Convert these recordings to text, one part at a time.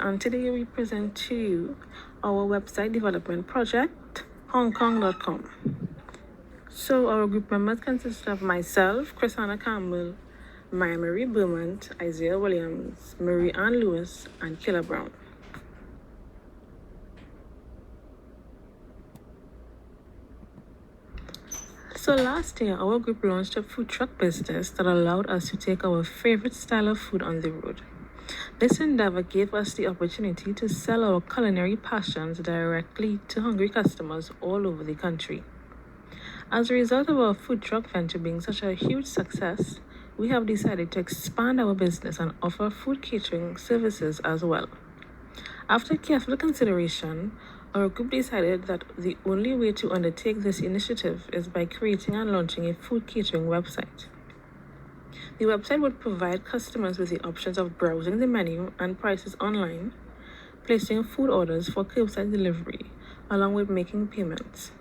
and today we present to you our website development project, hongkong.com. So our group members consist of myself, Chrisanna Campbell, Maya Marie Beaumont, Isaiah Williams, Marie Ann Lewis, and Killer Brown. So last year, our group launched a food truck business that allowed us to take our favorite style of food on the road. This endeavor gave us the opportunity to sell our culinary passions directly to hungry customers all over the country. As a result of our food truck venture being such a huge success, we have decided to expand our business and offer food catering services as well. After careful consideration, our group decided that the only way to undertake this initiative is by creating and launching a food catering website. The website would provide customers with the options of browsing the menu and prices online, placing food orders for curbside delivery, along with making payments.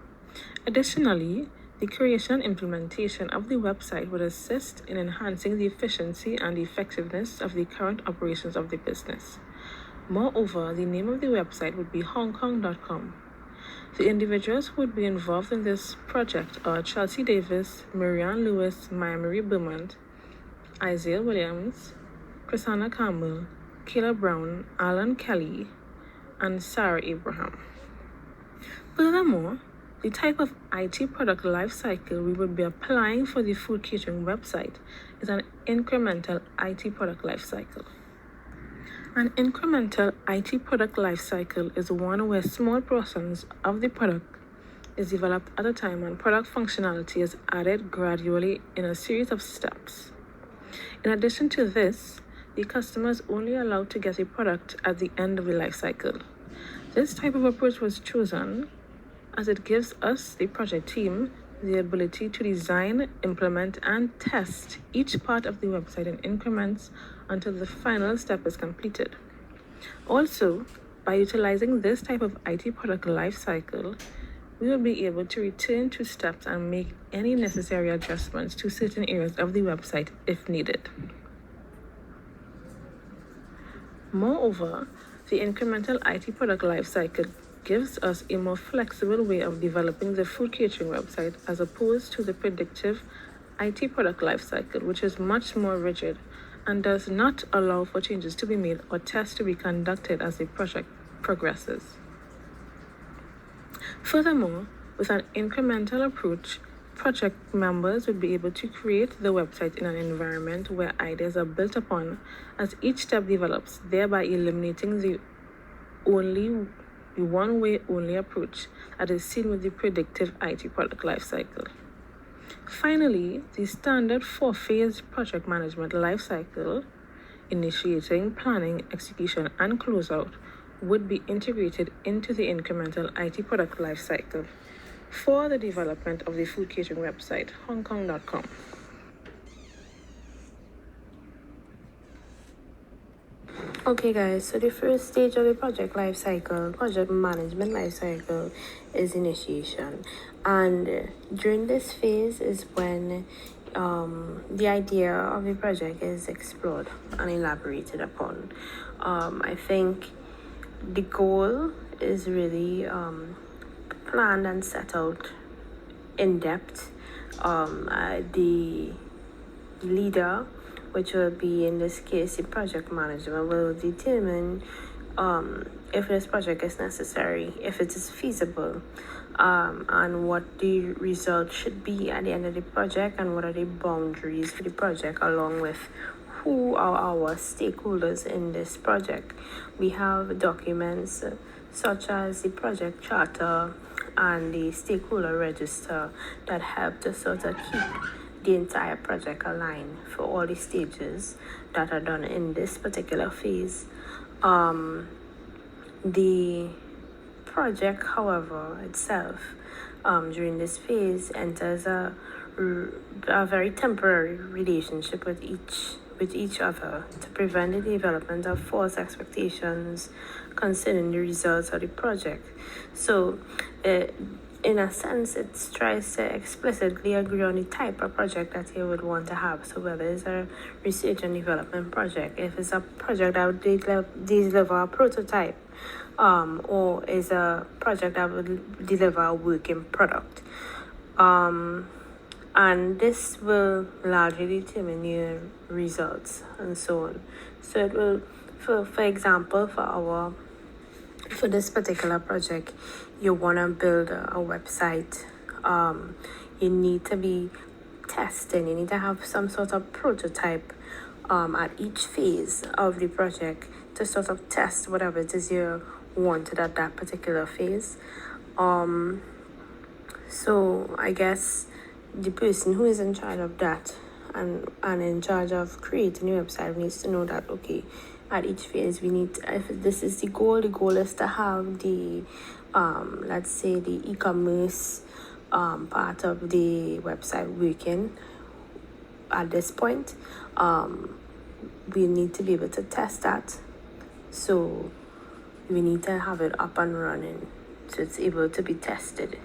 Additionally, the creation and implementation of the website would assist in enhancing the efficiency and effectiveness of the current operations of the business. Moreover, the name of the website would be hongkong.com. The individuals who would be involved in this project are Chelsea Davis, Marianne Lewis, Maya Marie Beaumont, Isaiah Williams, Chrisanna Campbell, Kayla Brown, Alan Kelly, and Sarah Abraham. Furthermore, the type of IT product lifecycle we would be applying for the food catering website is an incremental IT product lifecycle. An incremental IT product lifecycle is one where small portions of the product is developed at a time and product functionality is added gradually in a series of steps. In addition to this, the customer is only allowed to get a product at the end of the lifecycle. This type of approach was chosen as it gives us, the project team, the ability to design, implement, and test each part of the website in increments until the final step is completed. Also, by utilizing this type of IT product lifecycle, we will be able to return to steps and make any necessary adjustments to certain areas of the website if needed. Moreover, the incremental IT product lifecycle gives us a more flexible way of developing the food catering website as opposed to the predictive IT product lifecycle, which is much more rigid and does not allow for changes to be made or tests to be conducted as the project progresses. Furthermore, with an incremental approach, project members would be able to create the website in an environment where ideas are built upon as each step develops, thereby eliminating the one-way only approach that is seen with the predictive IT product lifecycle. Finally, the standard 4-phase project management lifecycle, initiating, planning, execution, and closeout, would be integrated into the incremental IT product lifecycle for the development of the food catering website, hongkong.com. Okay guys, so the first stage of the project management lifecycle is initiation. And during this phase is when the idea of the project is explored and elaborated upon. I think the goal is really planned and set out in depth. The leader, which will be in this case the project manager, will determine if this project is necessary, if it is feasible, and what the result should be at the end of the project, and what are the boundaries for the project, along with who are our stakeholders in this project. We have documents such as the project charter and the stakeholder register that help to sort of keep the entire project aligned for all the stages that are done in this particular phase. The project, however, itself, during this phase enters a very temporary relationship with each other to prevent the development of false expectations concerning the results of the project. So in a sense, it tries to explicitly agree on the type of project that you would want to have. So whether it's a research and development project, if it's a project that would deliver a prototype, or is a project that would deliver a working product. And this will largely determine your results and so on. So it will, for example, for this particular project, you want to build a website. You need to be testing. You need to have some sort of prototype at each phase of the project to sort of test whatever it is you wanted at that particular phase. So I guess the person who is in charge of that and in charge of creating a website needs to know that, okay, at each phase we need to, if this is the goal is to have the let's say the e-commerce part of the website working at this point. We need to be able to test that, so we need to have it up and running so it's able to be tested.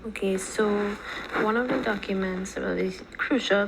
Okay, so one of the documents, well, the crucial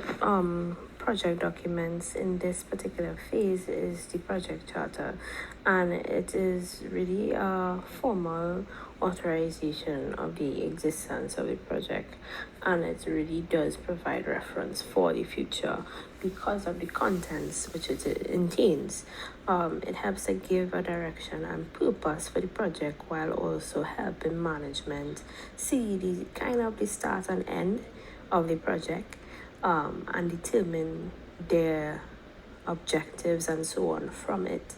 project documents in this particular phase is the project charter, and it is really a formal authorization of the existence of the project, and it really does provide reference for the future because of the contents which it contains. It helps to give a direction and purpose for the project while also helping management see the kind of the start and end of the project, and determine their objectives and so on from it.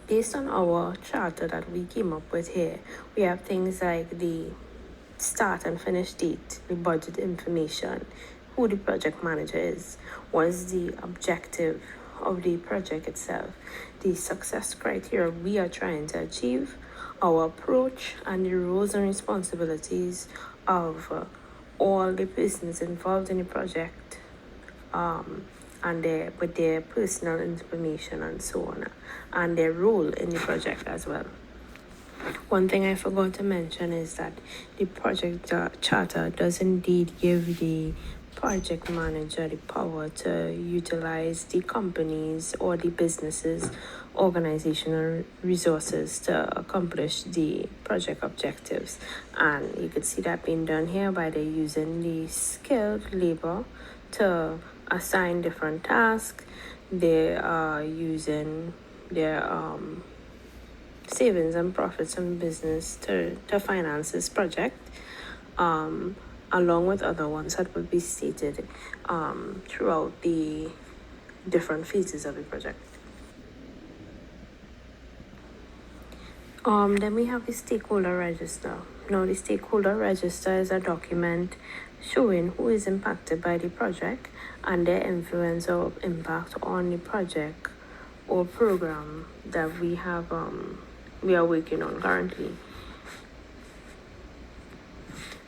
Based on our charter that we came up with here, we have things like the start and finish date, the budget information, who the project manager is, what is the objective of the project itself, the success criteria we are trying to achieve, our approach, and the roles and responsibilities of all the persons involved in the project, and their personal information and so on, and their role in the project as well. One thing I forgot to mention is that the project charter does indeed give the project manager the power to utilize the companies or the businesses organizational resources to accomplish the project objectives, and you could see that being done here by they using the skilled labor to assign different tasks. They are using their savings and profits from business to finance this project, along with other ones that will be stated throughout the different phases of the project. Then we have the stakeholder register. Now, the stakeholder register is a document showing who is impacted by the project and their influence or impact on the project or program that we are working on currently.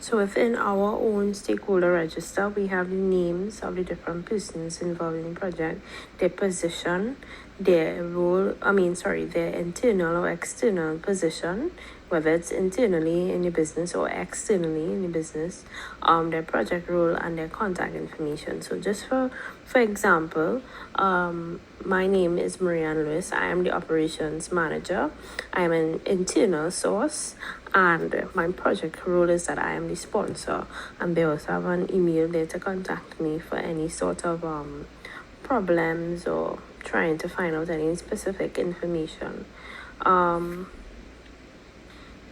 So within our own stakeholder register, we have the names of the different persons involved in the project, their position, their role, their internal or external position, whether it's internally in the business or externally in the business, their project role and their contact information. So just for example, my name is Marianne Lewis. I am the operations manager. I am an internal source, and my project role is that I am the sponsor, and they also have an email there to contact me for any sort of problems or trying to find out any specific information.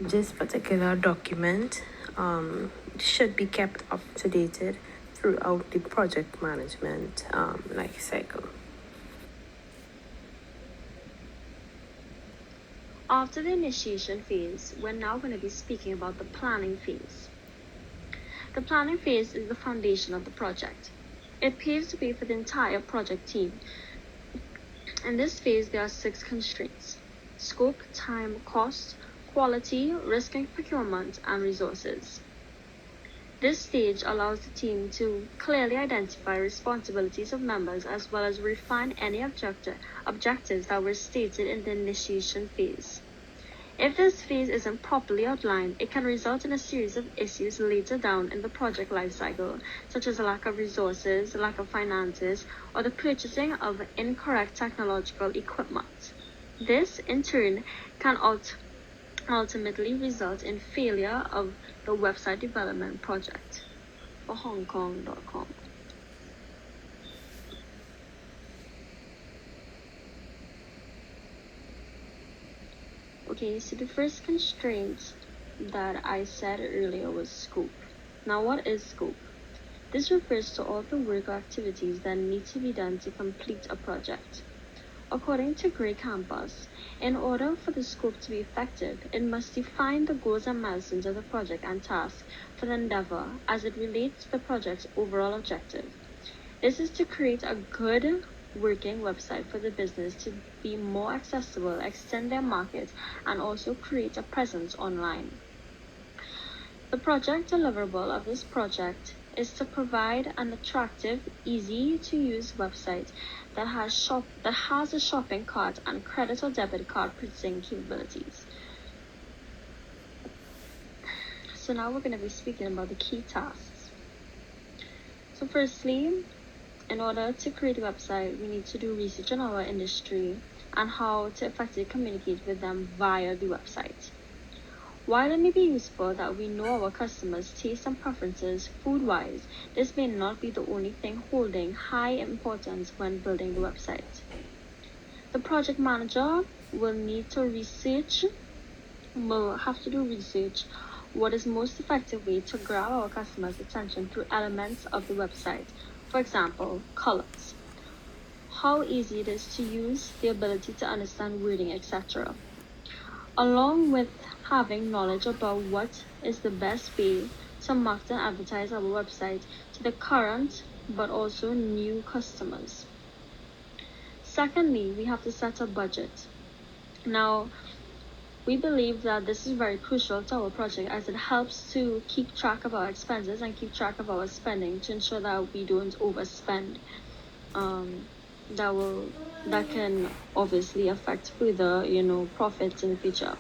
This particular document should be kept up to date throughout the project management life cycle. After the initiation phase, we're now going to be speaking about the planning phase. The planning phase is the foundation of the project. It paves the way for the entire project team. In this phase, there are 6 constraints: scope, time, cost, quality, risk and procurement, and resources. This stage allows the team to clearly identify responsibilities of members as well as refine any objectives that were stated in the initiation phase. If this phase isn't properly outlined, it can result in a series of issues later down in the project lifecycle, such as a lack of resources, lack of finances, or the purchasing of incorrect technological equipment. This, in turn, can ultimately result in failure of the website development project for HongKong.com. Okay, so the first constraint that I said earlier was scope. Now, what is scope? This refers to all the work or activities that need to be done to complete a project. According to Grey Campus, in order for the scope to be effective, it must define the goals and milestones of the project and task for the endeavor as it relates to the project's overall objective. This is to create a good working website for the business to be more accessible, extend their market, and also create a presence online. The project deliverable of this project is to provide an attractive, easy-to-use website that has a shopping cart and credit or debit card purchasing capabilities. So now we're going to be speaking about the key tasks. So firstly, in order to create a website, we need to do research on our industry and how to effectively communicate with them via the website. While it may be useful that we know our customers' tastes and preferences food-wise, this may not be the only thing holding high importance when building the website. The project manager will have to do research what is most effective way to grab our customers' attention through elements of the website. For example, colors, how easy it is to use, the ability to understand wording, etc. Along with having knowledge about what is the best way to market and advertise our website to the current but also new customers. Secondly, we have to set a budget. Now, we believe that this is very crucial to our project as it helps to keep track of our expenses and keep track of our spending to ensure that we don't overspend. That can obviously affect further, profits in the future.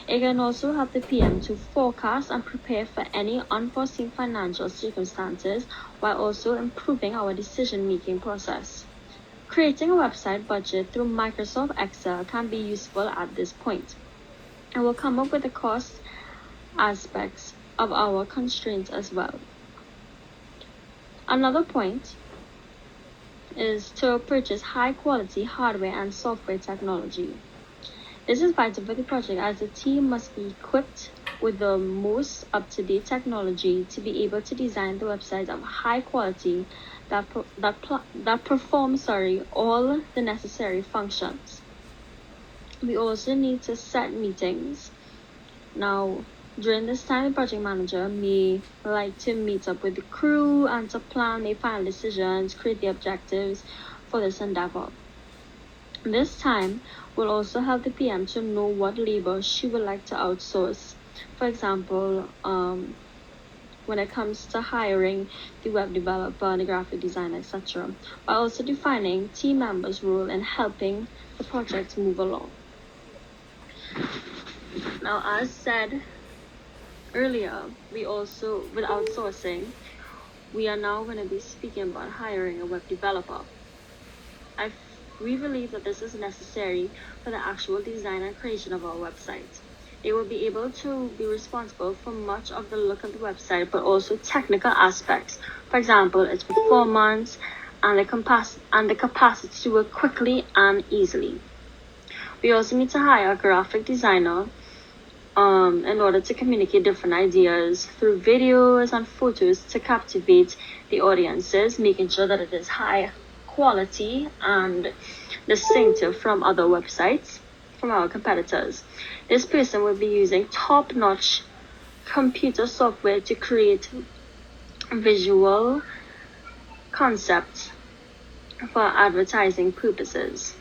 It can also help the PM to forecast and prepare for any unforeseen financial circumstances while also improving our decision-making process. Creating a website budget through Microsoft Excel can be useful at this point. And we'll come up with the cost aspects of our constraints as well. Another point is to purchase high quality hardware and software technology. This is vital for the project as the team must be equipped with the most up-to-date technology to be able to design the website of high quality that performs all the necessary functions. We also need to set meetings. Now, during this time, the project manager may like to meet up with the crew and to plan their final decisions, create the objectives for this endeavor. This time will also help the PM to know what labor she would like to outsource. For example, when it comes to hiring the web developer and the graphic designer, etc., while also defining team members' role in helping the project move along. Now, as said earlier, we also, with outsourcing, we are now going to be speaking about hiring a web developer. We believe that this is necessary for the actual design and creation of our website. They will be able to be responsible for much of the look of the website, but also technical aspects. For example, its performance and the capacity to work quickly and easily. We also need to hire a graphic designer in order to communicate different ideas through videos and photos to captivate the audiences, making sure that it is high quality and distinctive from other websites, from our competitors. This person will be using top-notch computer software to create visual concepts for advertising purposes.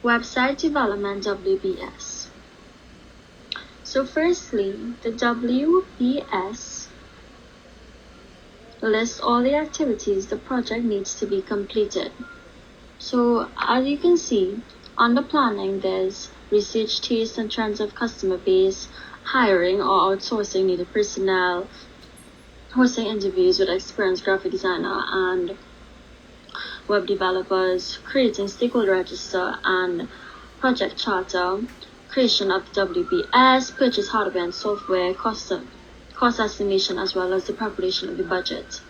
Website Development WBS. So firstly, the WBS lists all the activities the project needs to be completed. So as you can see, under planning, there's research tastes and trends of customer base, hiring or outsourcing needed personnel, hosting interviews with experienced graphic designer and web developers, creating stakeholder register and project charter, creation of the WBS, purchase hardware and software, cost estimation, as well as the preparation of the budget.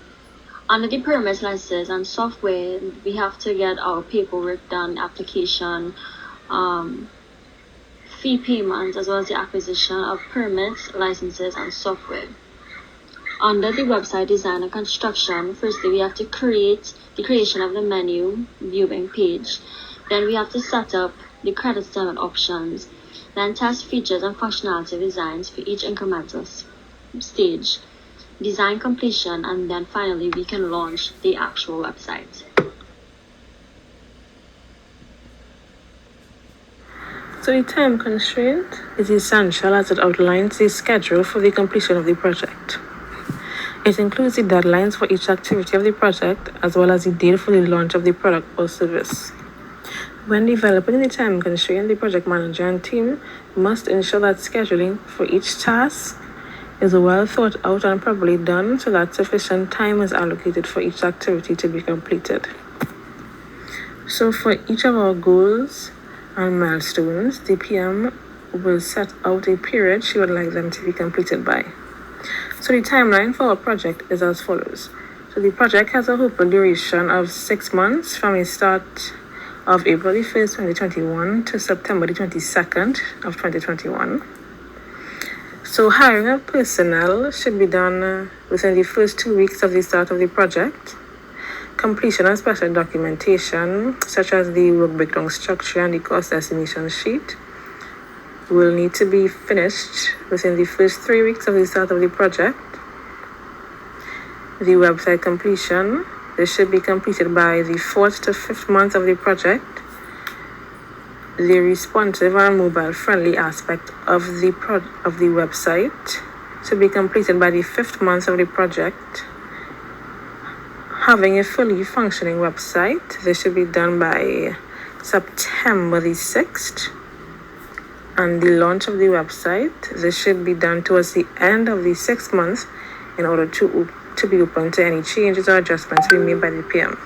Under the permits, licenses, and software, we have to get our paperwork done, application, fee payment, as well as the acquisition of permits, licenses, and software. Under the website design and construction, firstly, we have to create the creation of the menu viewing page. Then we have to set up the credit statement options, then test features and functionality designs for each incremental stage, design completion, and then finally we can launch the actual website. So the time constraint is essential as it outlines the schedule for the completion of the project. It includes the deadlines for each activity of the project as well as the date for the launch of the product or service. When developing the time constraint, the project manager and team must ensure that scheduling for each task is well thought out and properly done so that sufficient time is allocated for each activity to be completed. So for each of our goals and milestones, the PM will set out a period she would like them to be completed by. So the timeline for our project is as follows. So the project has a hopeful duration of 6 months from the start of April 1st, 2021 to September 22nd of 2021. So hiring of personnel should be done within the first 2 weeks of the start of the project. Completion of special documentation, such as the work breakdown structure and the cost estimation sheet, will need to be finished within the first 3 weeks of the start of the project. The website completion, this should be completed by the 4th to 5th month of the project. The responsive and mobile-friendly aspect of the website should be completed by the 5th month of the project. Having a fully functioning website, this should be done by September the 6th. And the launch of the website, this should be done towards the end of the 6th month in order to be open to any changes or adjustments to be made by the PM.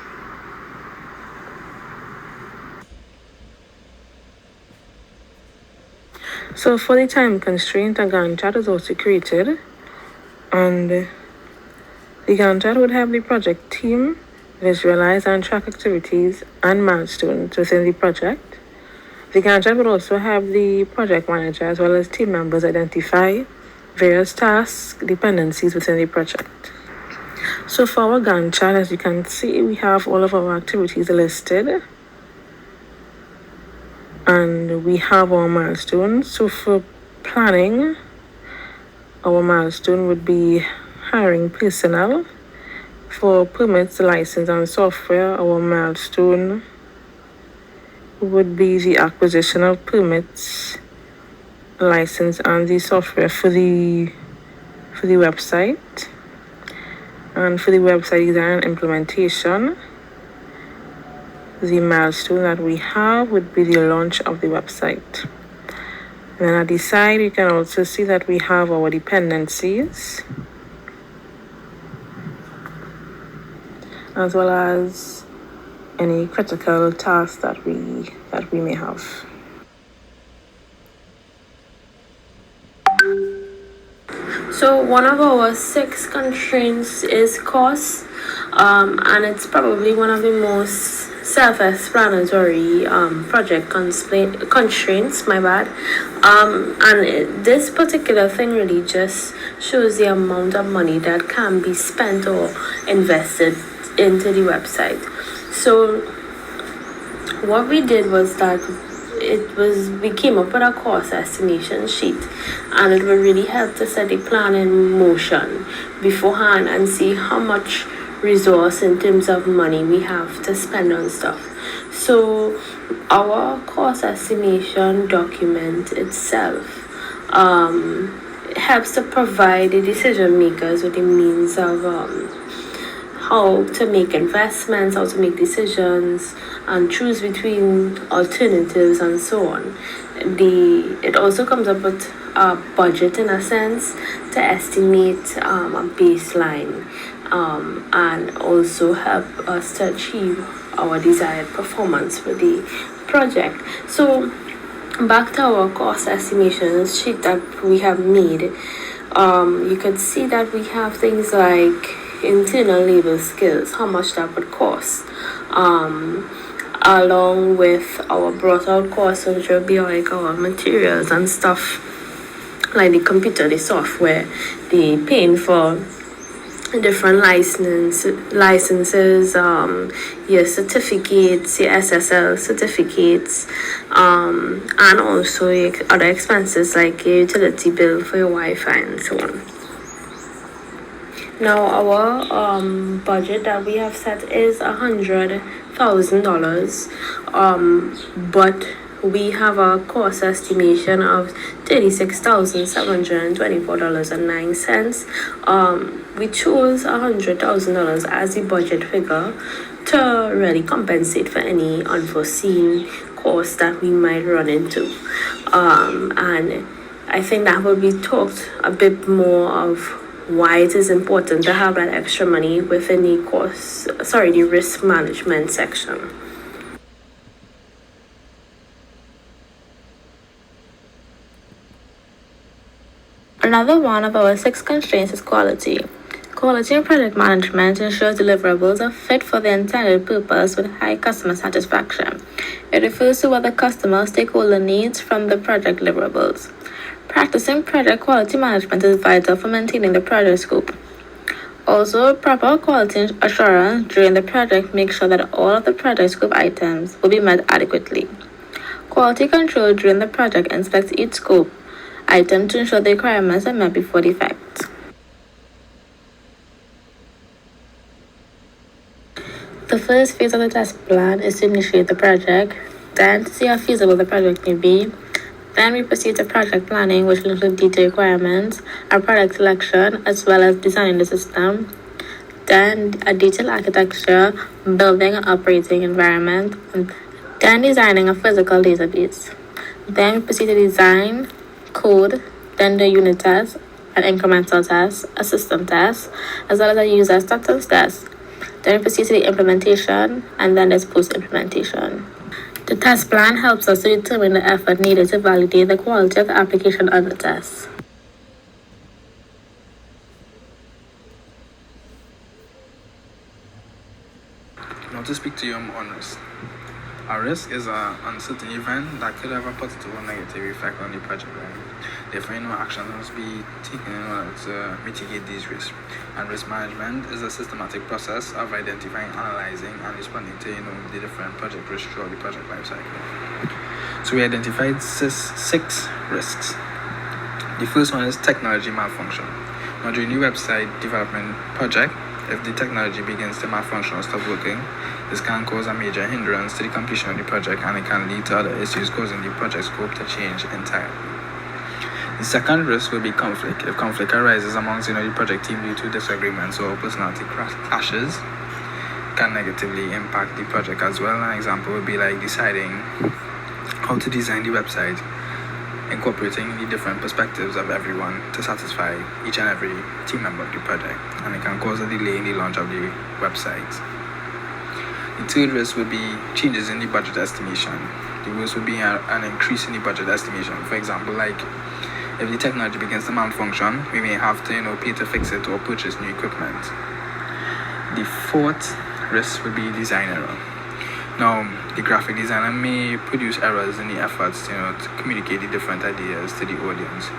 So for the time constraint, a Gantt chart is also created, and the Gantt chart would have the project team visualize and track activities and milestones within the project. The Gantt chart would also have the project manager as well as team members identify various tasks, dependencies within the project. So for our Gantt chart, as you can see, we have all of our activities listed and we have our milestones. So for planning, our milestone would be hiring personnel. For permits, license, and software, our milestone would be the acquisition of permits, license, and the software for the website. And for the website design and implementation, the milestone that we have would be the launch of the website. And then at the side, you can also see that we have our dependencies, as well as any critical tasks that we may have. So one of our 6 constraints is cost, and it's probably one of the most self-explanatory project constraints, and this particular thing really just shows the amount of money that can be spent or invested into the website. So what we did was that we came up with a cost estimation sheet, and it will really help to set the plan in motion beforehand and see how much resource in terms of money we have to spend on stuff. So our cost estimation document itself helps to provide the decision makers with the means of how to make investments, how to make decisions, and choose between alternatives and so on. It also comes up with a budget in a sense to estimate a baseline and also help us to achieve our desired performance for the project. So back to our cost estimations sheet that we have made, you can see that we have things like internal labor skills, how much that would cost, along with our brought out costs, which will be like our materials and stuff, like the computer, the software, the paying for different licenses, your certificates, your SSL certificates, and also your other expenses like your utility bill for your Wi-Fi and so on. Now our budget that we have set is $100,000, but we have a cost estimation of $36,724.09. We chose $100,000 as the budget figure to really compensate for any unforeseen costs that we might run into. And I think that will be talked a bit more of why it is important to have that extra money within the the risk management section. Another one of our 6 constraints is quality. Quality in project management ensures deliverables are fit for the intended purpose with high customer satisfaction. It refers to what the customer stakeholder needs from the project deliverables. Practicing project quality management is vital for maintaining the project scope. Also, proper quality assurance during the project makes sure that all of the project scope items will be met adequately. Quality control during the project inspects each scope item to ensure the requirements are met before defects. The first phase of the test plan is to initiate the project, then to see how feasible the project may be. Then we proceed to project planning, which will include detailed requirements, our product selection, as well as designing the system. Then a detailed architecture, building and operating environment, and then designing a physical database. Then we proceed to design, code, then the unit test, an incremental test, a system test, as well as a user acceptance test. Then we proceed to the implementation, and then there's post-implementation. The test plan helps us to determine the effort needed to validate the quality of the application under test. Now to speak to you on risk. A risk is an uncertain event that could have a positive or negative effect on the project line. Therefore, action must be taken in order to mitigate these risks. And risk management is a systematic process of identifying, analyzing, and responding to the different project risks throughout the project lifecycle. So we identified 6 risks. The first one is technology malfunction. Now, during the website development project, if the technology begins to malfunction or stop working, this can cause a major hindrance to the completion of the project, and it can lead to other issues causing the project scope to change entirely. The second risk will be conflict. If conflict arises amongst the project team due to disagreements or personality clashes, it can negatively impact the project as well. An example would be like deciding how to design the website, incorporating the different perspectives of everyone to satisfy each and every team member of the project, and it can cause a delay in the launch of the website. The third risk would be changes in the budget estimation. The worst would be an increase in the budget estimation. For example, like if the technology begins to malfunction, we may have to pay to fix it or purchase new equipment. The fourth risk would be design error. Now, the graphic designer may produce errors in the efforts to communicate the different ideas to the audience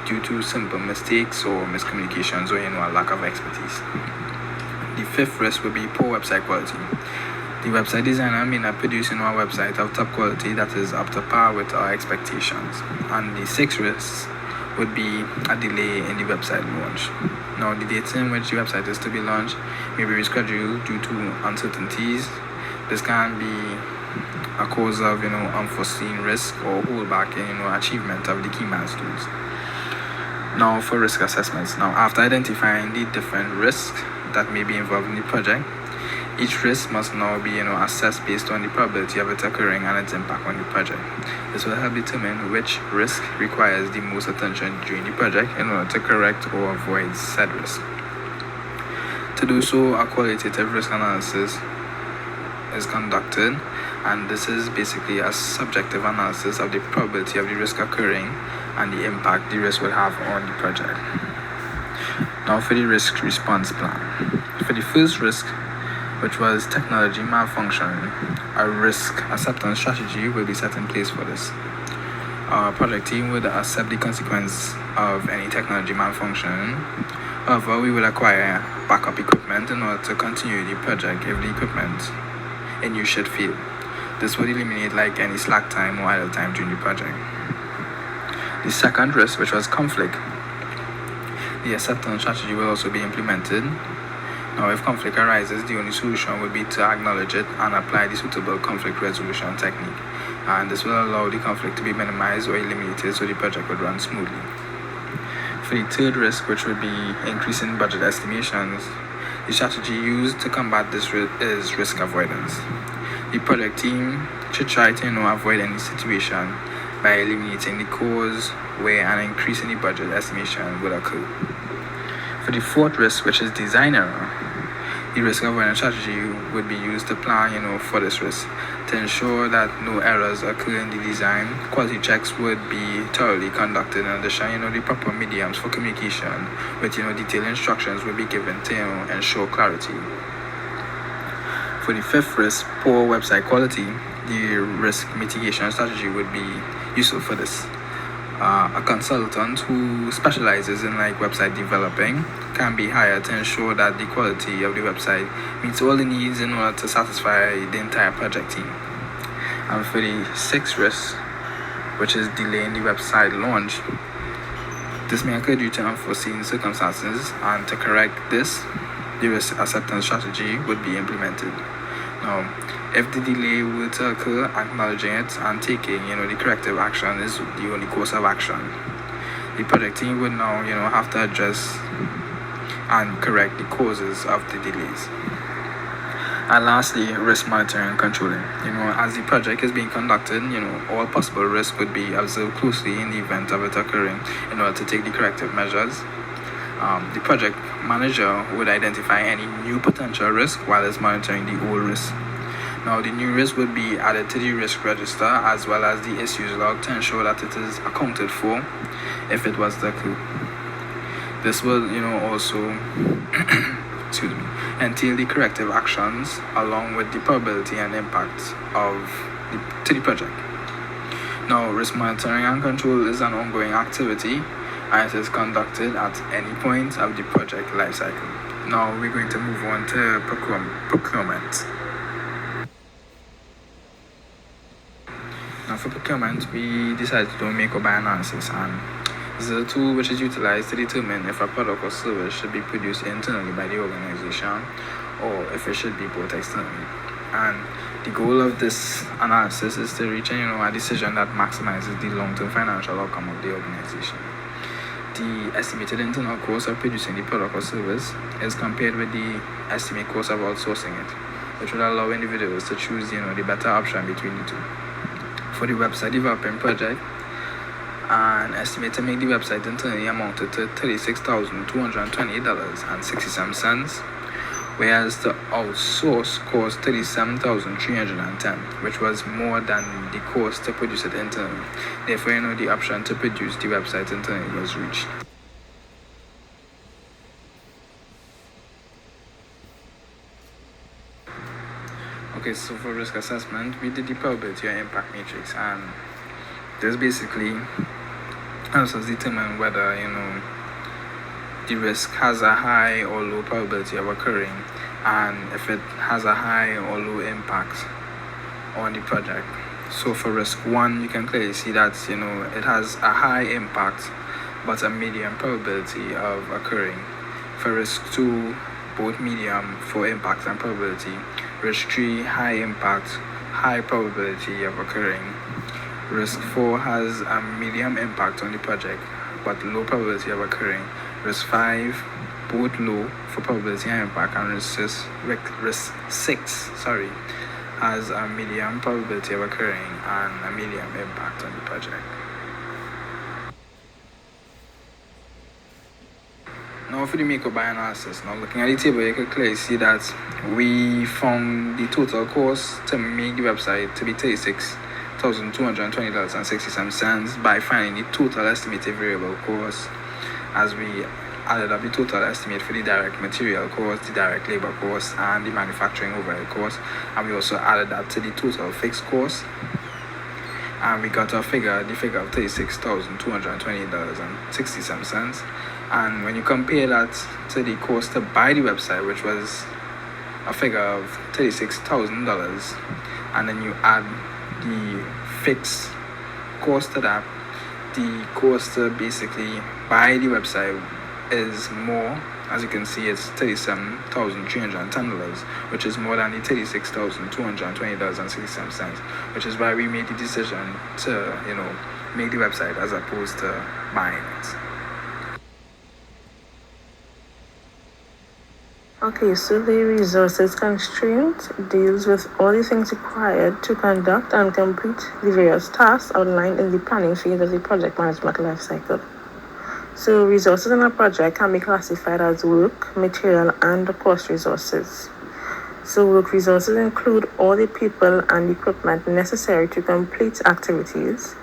due to simple mistakes or miscommunications or a lack of expertise. The fifth risk would be poor website quality. The website designer may not produce a website of top quality that is up to par with our expectations. And the sixth risk would be a delay in the website launch. Now, the dates in which the website is to be launched may be rescheduled due to uncertainties. This can be a cause of unforeseen risk or holdback in achievement of the key milestones. Now for risk assessments. Now after identifying the different risks that may be involved in the project, each risk must now be assessed based on the probability of it occurring and its impact on the project. This will help determine which risk requires the most attention during the project in order to correct or avoid said risk. To do so, a qualitative risk analysis is conducted, and this is basically a subjective analysis of the probability of the risk occurring and the impact the risk will have on the project. Now for the risk response plan. For the first risk, which was technology malfunction, a risk acceptance strategy will be set in place for this. Our project team would accept the consequence of any technology malfunction. However, we will acquire backup equipment in order to continue the project if the equipment in use should fail. This would eliminate any slack time or idle time during the project. The second risk, which was conflict, the acceptance strategy will also be implemented. Now, if conflict arises, the only solution would be to acknowledge it and apply the suitable conflict resolution technique. And this will allow the conflict to be minimized or eliminated so the project would run smoothly. For the third risk, which would be increasing budget estimations, the strategy used to combat this is risk avoidance. The project team should try to avoid any situation by eliminating the cause where an increase in the budget estimation would occur. For the fourth risk, which is design error, the risk avoidance strategy would be used to plan, for this risk. To ensure that no errors occur in the design, quality checks would be thoroughly conducted. In addition, the proper mediums for communication with, detailed instructions will be given to ensure clarity. For the fifth risk, poor website quality, the risk mitigation strategy would be useful for this. A consultant who specializes in website developing can be hired to ensure that the quality of the website meets all the needs in order to satisfy the entire project team. And for the sixth risk, which is delaying the website launch, this may occur due to unforeseen circumstances, and to correct this, the risk acceptance strategy would be implemented. Now, if the delay were to occur, acknowledging it and taking, the corrective action is the only course of action. The project team would now, have to address and correct the causes of the delays. And lastly, risk monitoring and controlling. As the project is being conducted, all possible risks would be observed closely in the event of it occurring in order to take the corrective measures. The project manager would identify any new potential risk while it's monitoring the old risk. Now, the new risk would be added to the risk register as well as the issues log to ensure that it is accounted for if it was to occur. This will, also entail the corrective actions along with the probability and impact to the project. Now, risk monitoring and control is an ongoing activity, and it is conducted at any point of the project lifecycle. Now we're going to move on to procurement. Now for procurement, we decided to do a make or buy analysis, and this is a tool which is utilized to determine if a product or service should be produced internally by the organization or if it should be bought externally. And the goal of this analysis is to reach a decision that maximizes the long-term financial outcome of the organization. The estimated internal cost of producing the product or service is compared with the estimated cost of outsourcing it, which will allow individuals to choose the better option between the two. For the website development project, an estimate to make the website internally amounted to $36,228.67, whereas the outsource cost $37,310, which was more than the cost to produce it internally. Therefore, the option to produce the website internally was reached. Okay, so for risk assessment, we did the probability or impact matrix, and this basically helps us determine whether the risk has a high or low probability of occurring, and if it has a high or low impact on the project. So for risk 1, you can clearly see that it has a high impact but a medium probability of occurring. For risk 2, both medium for impact and probability. Risk 3, high impact high probability of occurring. Risk 4 has a medium impact on the project but low probability of occurring. Risk 5, both low for probability and impact, and risk 6 has a medium probability of occurring and a medium impact on the project. Now for the make or buy analysis, now looking at the table, you can clearly see that we found the total cost to make the website to be $36,220.67 by finding the total estimated variable cost, as we added up the total estimate for the direct material cost, the direct labor cost, and the manufacturing overhead cost, and we also added that to the total fixed cost, and we got the figure of $36,220.67. And when you compare that to the cost to buy the website, which was a figure of $36,000, and then you add the fixed cost to that, the cost to basically buy the website is more. As you can see, it's $37,310, which is more than the $36,220.67, which is why we made the decision to, make the website as opposed to buying it. Okay, so the resources constraint deals with all the things required to conduct and complete the various tasks outlined in the planning phase of the project management lifecycle. So resources in a project can be classified as work, material, and cost resources. So work resources include all the people and equipment necessary to complete activities.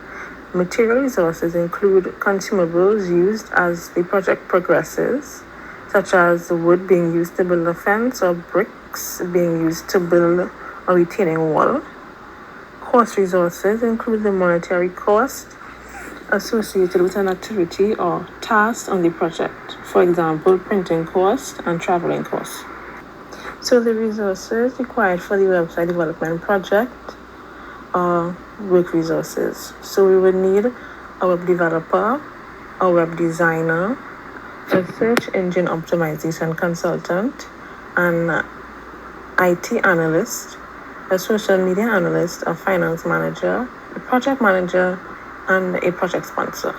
Material resources include consumables used as the project progresses, such as wood being used to build a fence or bricks being used to build a retaining wall. Cost resources include the monetary cost associated with an activity or task on the project, for example, printing costs and traveling costs. So the resources required for the website development project are work resources. So we would need a web developer, a web designer, a search engine optimization consultant, an IT analyst, a social media analyst, a finance manager, a project manager, and a project sponsor.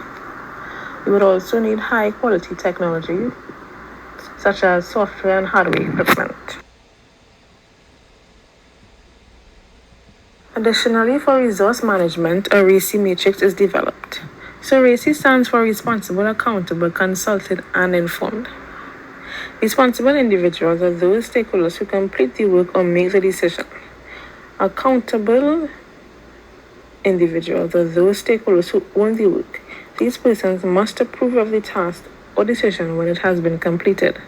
We would also need high quality technology such as software and hardware equipment. Additionally, for resource management, a RACI matrix is developed. So RACI stands for Responsible, Accountable, Consulted, and Informed. Responsible individuals are those stakeholders who complete the work or make the decision. Accountable individuals are those stakeholders who own the work. These persons must approve of the task or decision when it has been completed.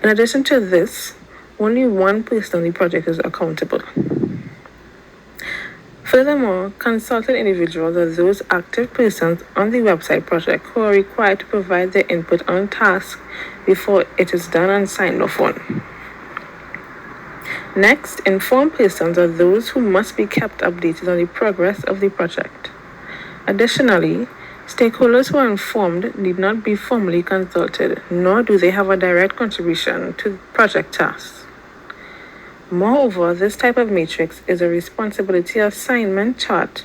In addition to this, only one person on the project is accountable. Furthermore, consulted individuals are those active persons on the website project who are required to provide their input on tasks before it is done and signed off on. Next, informed persons are those who must be kept updated on the progress of the project. Additionally, stakeholders who are informed need not be formally consulted, nor do they have a direct contribution to project tasks. Moreover, this type of matrix is a responsibility assignment chart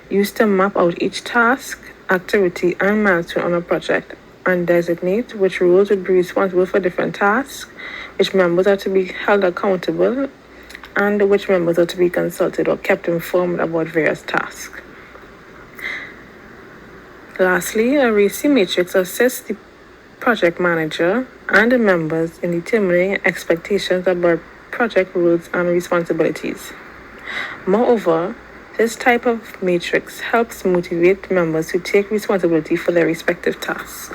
used to map out each task, activity, and milestone on a project and designate which roles would be responsible for different tasks, which members are to be held accountable, and which members are to be consulted or kept informed about various tasks. Lastly, a RACI matrix assists the project manager and the members in determining expectations about project roles and responsibilities. Moreover, this type of matrix helps motivate members to take responsibility for their respective tasks.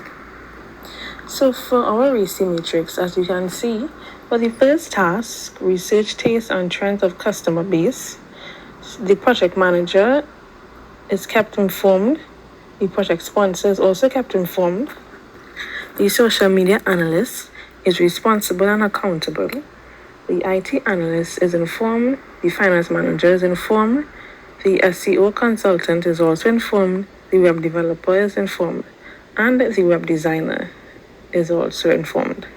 So for our RACI matrix, as you can see, for the first task, research tastes and trends of customer base, the project manager is kept informed, the project sponsor is also kept informed, the social media analyst is responsible and accountable, the IT analyst is informed, the finance manager is informed, the SEO consultant is also informed, the web developer is informed, and the web designer is also informed.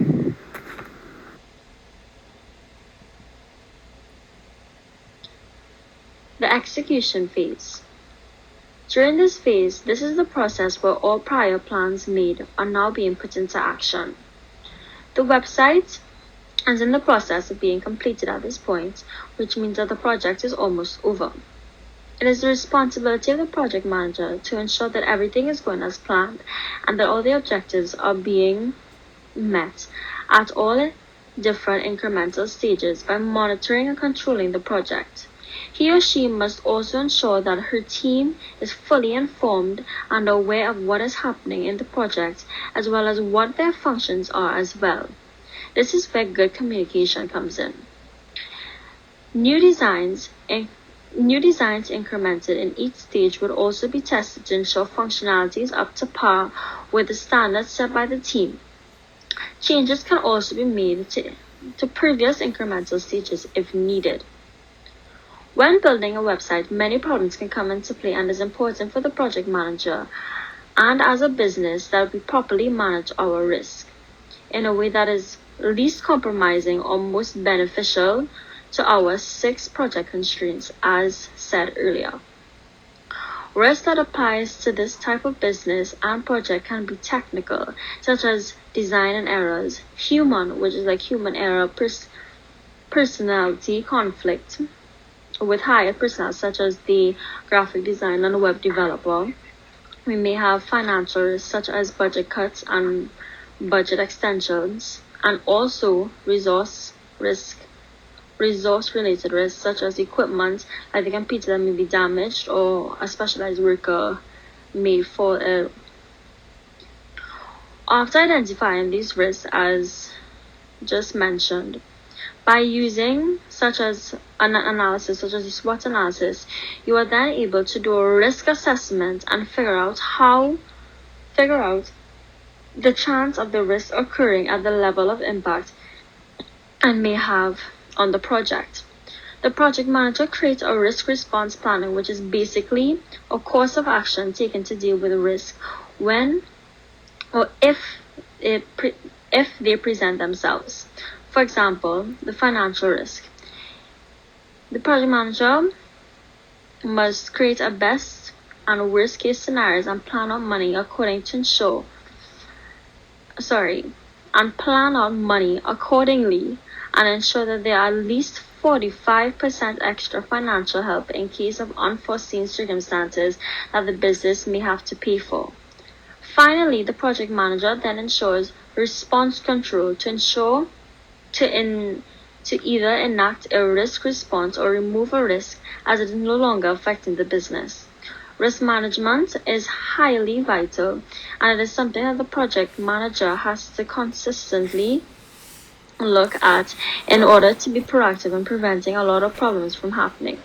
execution phase. During this phase, this is the process where all prior plans made are now being put into action. The website is in the process of being completed at this point, which means that the project is almost over. It is the responsibility of the project manager to ensure that everything is going as planned and that all the objectives are being met at all different incremental stages by monitoring and controlling the project. He or she must also ensure that her team is fully informed and aware of what is happening in the project as well as what their functions are as well. This is where good communication comes in. New designs incremented in each stage would also be tested to ensure functionality is up to par with the standards set by the team. Changes can also be made to previous incremental stages if needed. When building a website, many problems can come into play, and it is important for the project manager and as a business that we properly manage our risk in a way that is least compromising or most beneficial to our 6 project constraints as said earlier. Risk that applies to this type of business and project can be technical, such as design and errors, human, which is like human error, personality conflict with higher personnel, such as the graphic designer and web developer. We may have financial risks, such as budget cuts and budget extensions, and also resource-related risks, such as equipment, like the computer that may be damaged or a specialized worker may fall ill. After identifying these risks, as just mentioned, by using such as an analysis, such as the SWOT analysis, you are then able to do a risk assessment and figure out the chance of the risk occurring at the level of impact and may have on the project. The project manager creates a risk response planning, which is basically a course of action taken to deal with risk when or if they present themselves. For example, the financial risk. The project manager must create a best and worst case scenarios and plan out money accordingly and ensure that there are at least 45% extra financial help in case of unforeseen circumstances that the business may have to pay for. Finally, the project manager then ensures response control to either enact a risk response or remove a risk as it is no longer affecting the business. Risk management is highly vital, and it is something that the project manager has to consistently look at in order to be proactive in preventing a lot of problems from happening.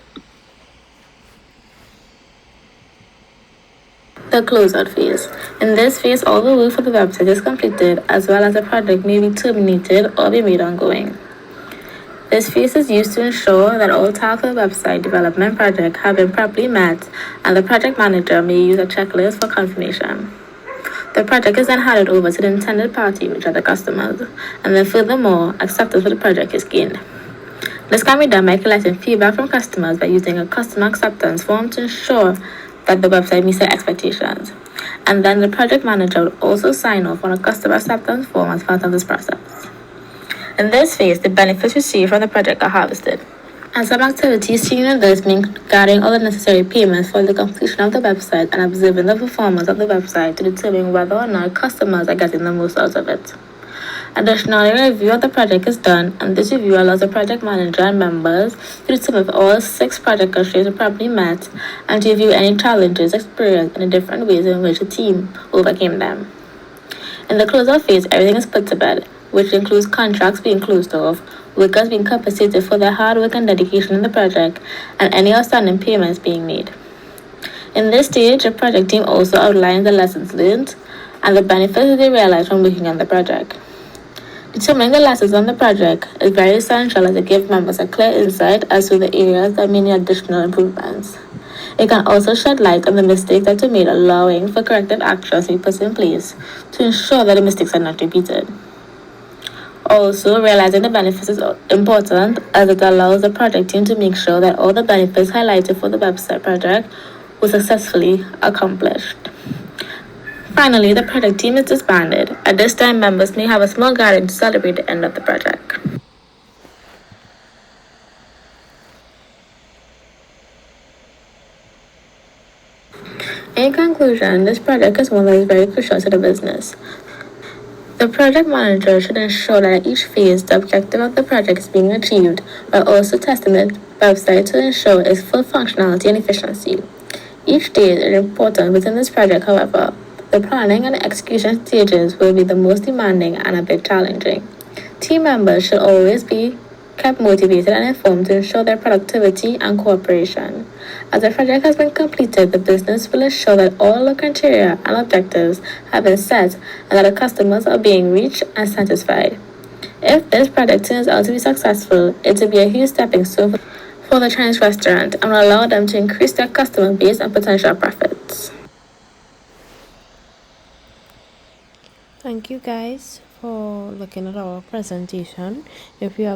The closeout phase. In this phase, all the work for the website is completed, as well as the project may be terminated or be made ongoing. This phase is used to ensure that all tasks of the website development project have been properly met, and the project manager may use a checklist for confirmation. The project is then handed over to the intended party, which are the customers, and then furthermore, acceptance for the project is gained. This can be done by collecting feedback from customers by using a customer acceptance form to ensure that the website meets their expectations. And then the project manager will also sign off on a customer acceptance form as part of this process. In this phase, the benefits received from the project are harvested. And some activities seen in this mean gathering all the necessary payments for the completion of the website and observing the performance of the website to determine whether or not customers are getting the most out of it. Additionally, a review of the project is done, and this review allows the project manager and members to determine if all 6 project constraints are properly met and to review any challenges experienced and the different ways in which the team overcame them. In the closeout phase, everything is put to bed, which includes contracts being closed off, workers being compensated for their hard work and dedication in the project, and any outstanding payments being made. In this stage, the project team also outlines the lessons learned and the benefits they realize from working on the project. Determining the lessons on the project is very essential as it gives members a clear insight as to the areas that may need additional improvements. It can also shed light on the mistakes that were made, allowing for corrective actions to be put in place to ensure that the mistakes are not repeated. Also, realizing the benefits is important as it allows the project team to make sure that all the benefits highlighted for the website project were successfully accomplished. Finally, the project team is disbanded. At this time, members may have a small gathering to celebrate the end of the project. In conclusion, this project is one that is very crucial to the business. The project manager should ensure that at each phase the objective of the project is being achieved, while also testing the website to ensure its full functionality and efficiency. Each stage is important within this project, however. The planning and execution stages will be the most demanding and a bit challenging. Team members should always be kept motivated and informed to ensure their productivity and cooperation. As the project has been completed, the business will ensure that all the criteria and objectives have been set and that the customers are being reached and satisfied. If this project turns out to be successful, it will be a huge stepping stone for the Chinese restaurant and will allow them to increase their customer base and potential profits. Thank you guys for looking at our presentation. If you have